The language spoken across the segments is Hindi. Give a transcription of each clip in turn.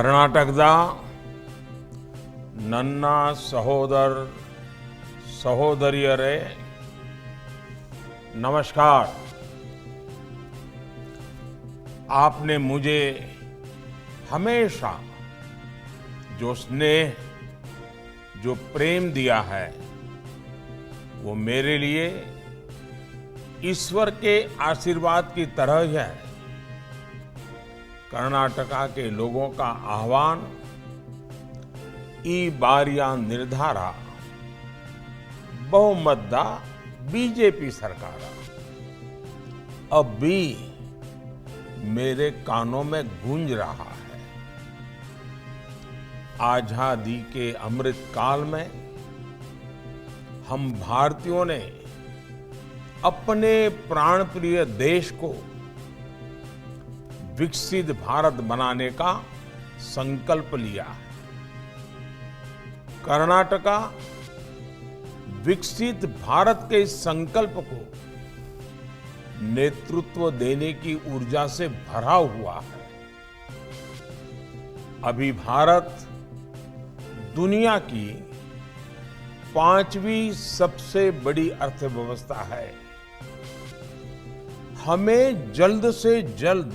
ಕರ್ನಾಟಕದ ನನ್ನ ಸಹೋದರಿಯರೇ नमस्कार। आपने मुझे हमेशा जो स्नेह, जो प्रेम दिया है, वो मेरे लिए ईश्वर के आशीर्वाद की तरह ही है। कर्नाटका के लोगों का आह्वान ಈ ಬಾರಿಯ ನಿರ್ಧಾರ ಬಹುಮತದ बीजेपी सरकार अब भी मेरे कानों में गूंज रहा है। आजादी के अमृत काल में हम भारतीयों ने अपने प्राणप्रिय देश को विकसित भारत बनाने का संकल्प लिया है। कर्नाटका विकसित भारत के इस संकल्प को नेतृत्व देने की ऊर्जा से भरा हुआ है। अभी भारत दुनिया की 5वीं सबसे बड़ी अर्थव्यवस्था है। हमें जल्द से जल्द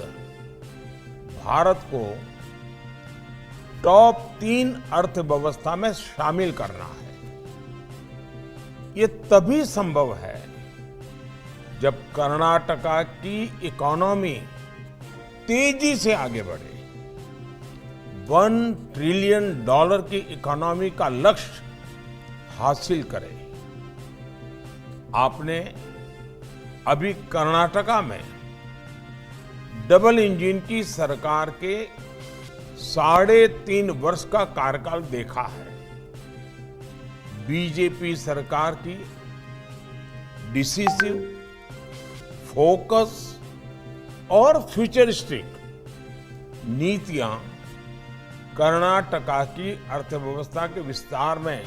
भारत को टॉप 3 अर्थव्यवस्था में शामिल करना है। ये तभी संभव है जब कर्नाटका की इकोनॉमी तेजी से आगे बढ़े। $1 ट्रिलियन की इकोनॉमी का लक्ष्य हासिल करे। आपने अभी कर्नाटका में डबल इंजन की सरकार के 3.5 वर्ष का कार्यकाल देखा है। बीजेपी सरकार की डिसिसिव, फोकस और फ्यूचरिस्टिक नीतियां कर्नाटका की अर्थव्यवस्था के विस्तार में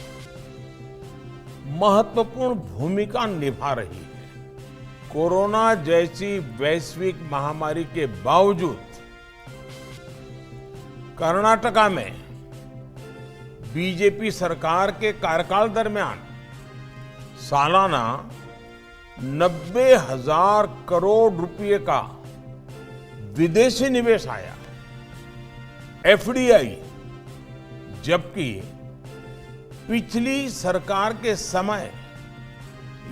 महत्वपूर्ण भूमिका निभा रही है। कोरोना जैसी वैश्विक महामारी के बावजूद कर्नाटका में बीजेपी सरकार के कार्यकाल दरमियान सालाना 90,000 करोड़ रुपए का विदेशी निवेश आया, एफडीआई, जबकि पिछली सरकार के समय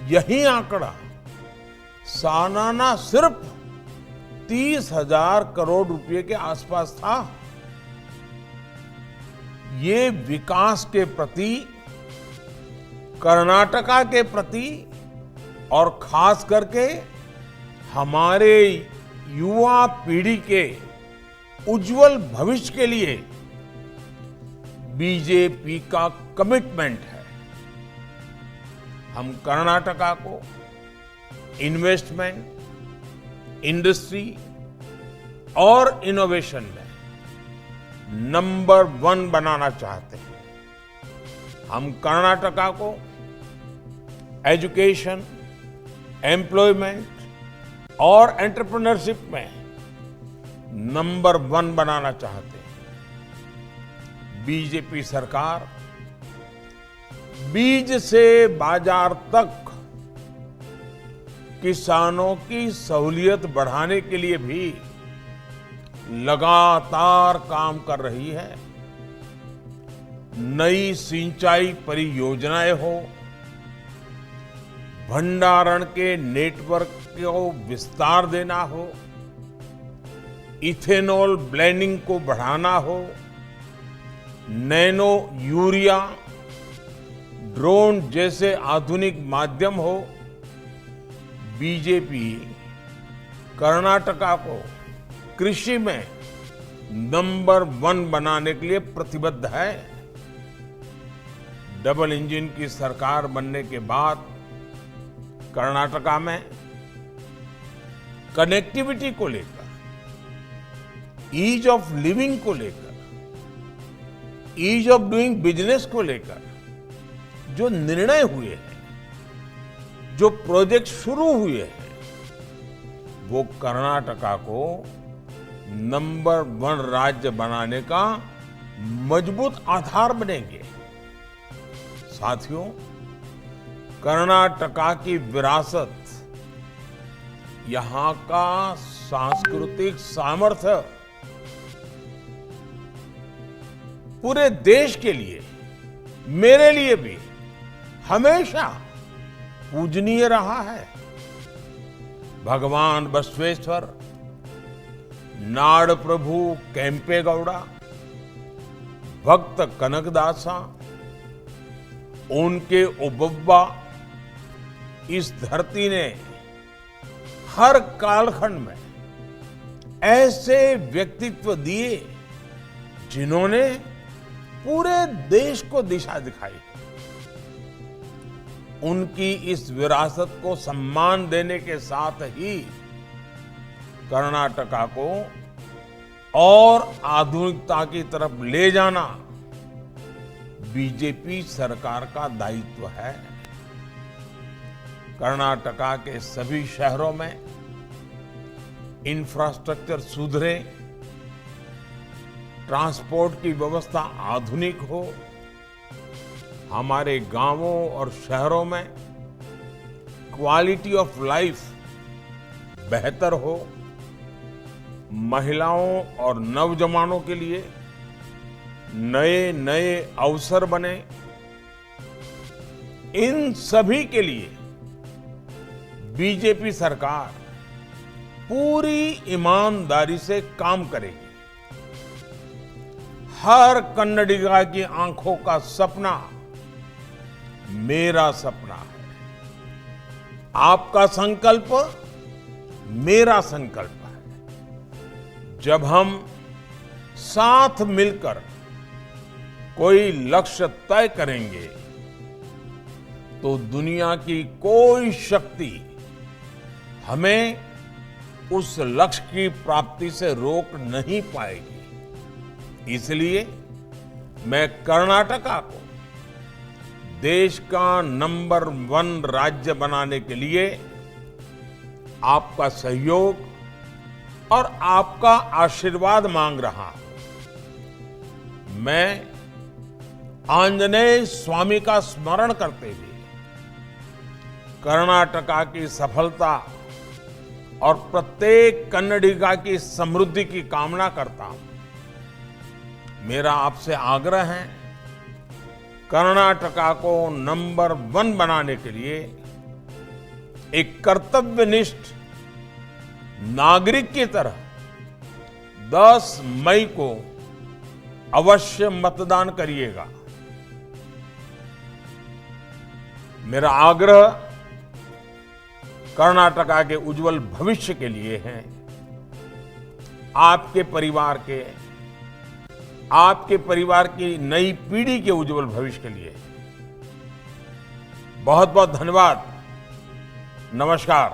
यही आंकड़ा सालाना सिर्फ 30,000 करोड़ रुपए के आसपास था। ये विकास के प्रति, कर्नाटका के प्रति और खास करके हमारे युवा पीढ़ी के उज्जवल भविष्य के लिए बीजेपी का कमिटमेंट है। हम कर्नाटका को इन्वेस्टमेंट, इंडस्ट्री और इनोवेशन में नंबर 1 बनाना चाहते हैं। हम कर्नाटका को एजुकेशन, एम्प्लॉयमेंट और एंटरप्रेन्योरशिप में नंबर 1 बनाना चाहते हैं। बीजेपी सरकार बीज से बाजार तक किसानों की सहूलियत बढ़ाने के लिए भी लगातार काम कर रही है। नई सिंचाई परियोजनाएं हो, भंडारण के नेटवर्क को विस्तार देना हो, इथेनॉल ब्लेंडिंग को बढ़ाना हो, नैनो यूरिया, ड्रोन जैसे आधुनिक माध्यम हो, बीजेपी कर्नाटका को कृषि में नंबर 1 बनाने के लिए प्रतिबद्ध है। डबल इंजन की सरकार बनने के बाद कर्नाटका में कनेक्टिविटी को लेकर, ईज ऑफ लिविंग को लेकर, ईज ऑफ डूइंग बिजनेस को लेकर जो निर्णय हुए हैं, जो प्रोजेक्ट शुरू हुए हैं, वो कर्नाटका को नंबर 1 राज्य बनाने का मजबूत आधार बनेंगे। साथियों, कर्नाटका की विरासत, यहां का सांस्कृतिक सामर्थ्य पूरे देश के लिए, मेरे लिए भी हमेशा पूजनीय रहा है। भगवान बसवेश्वर, नाड़ प्रभु केंपेगौड़ा, भक्त कनकदासा, उनके उबब्बा, इस धरती ने हर कालखंड में ऐसे व्यक्तित्व दिए जिन्होंने पूरे देश को दिशा दिखाई। उनकी इस विरासत को सम्मान देने के साथ ही कर्नाटका को और आधुनिकता की तरफ ले जाना बीजेपी सरकार का दायित्व है। कर्नाटका के सभी शहरों में इंफ्रास्ट्रक्चर सुधरे, ट्रांसपोर्ट की व्यवस्था आधुनिक हो, हमारे गांवों और शहरों में क्वालिटी ऑफ लाइफ बेहतर हो, महिलाओं और नौजवानों के लिए नए नए अवसर बने, इन सभी के लिए बीजेपी सरकार पूरी ईमानदारी से काम करेगी। हर कन्नडिगा की आंखों का सपना मेरा सपना है। आपका संकल्प मेरा संकल्प है। जब हम साथ मिलकर कोई लक्ष्य तय करेंगे तो दुनिया की कोई शक्ति हमें उस लक्ष्य की प्राप्ति से रोक नहीं पाएगी। इसलिए मैं कर्नाटका को देश का नंबर 1 राज्य बनाने के लिए आपका सहयोग और आपका आशीर्वाद मांग रहा हूं। मैं आंजनेय स्वामी का स्मरण करते हुए कर्नाटका की सफलता और प्रत्येक कन्नडिगा की समृद्धि की कामना करता हूं। मेरा आपसे आग्रह है, कर्नाटका को नंबर 1 बनाने के लिए एक कर्तव्यनिष्ठ नागरिक की तरह 10 मई को अवश्य मतदान करिएगा। मेरा आग्रह कर्नाटका के उज्जवल भविष्य के लिए है, आपके परिवार की नई पीढ़ी के उज्जवल भविष्य के लिए। बहुत बहुत धन्यवाद। नमस्कार।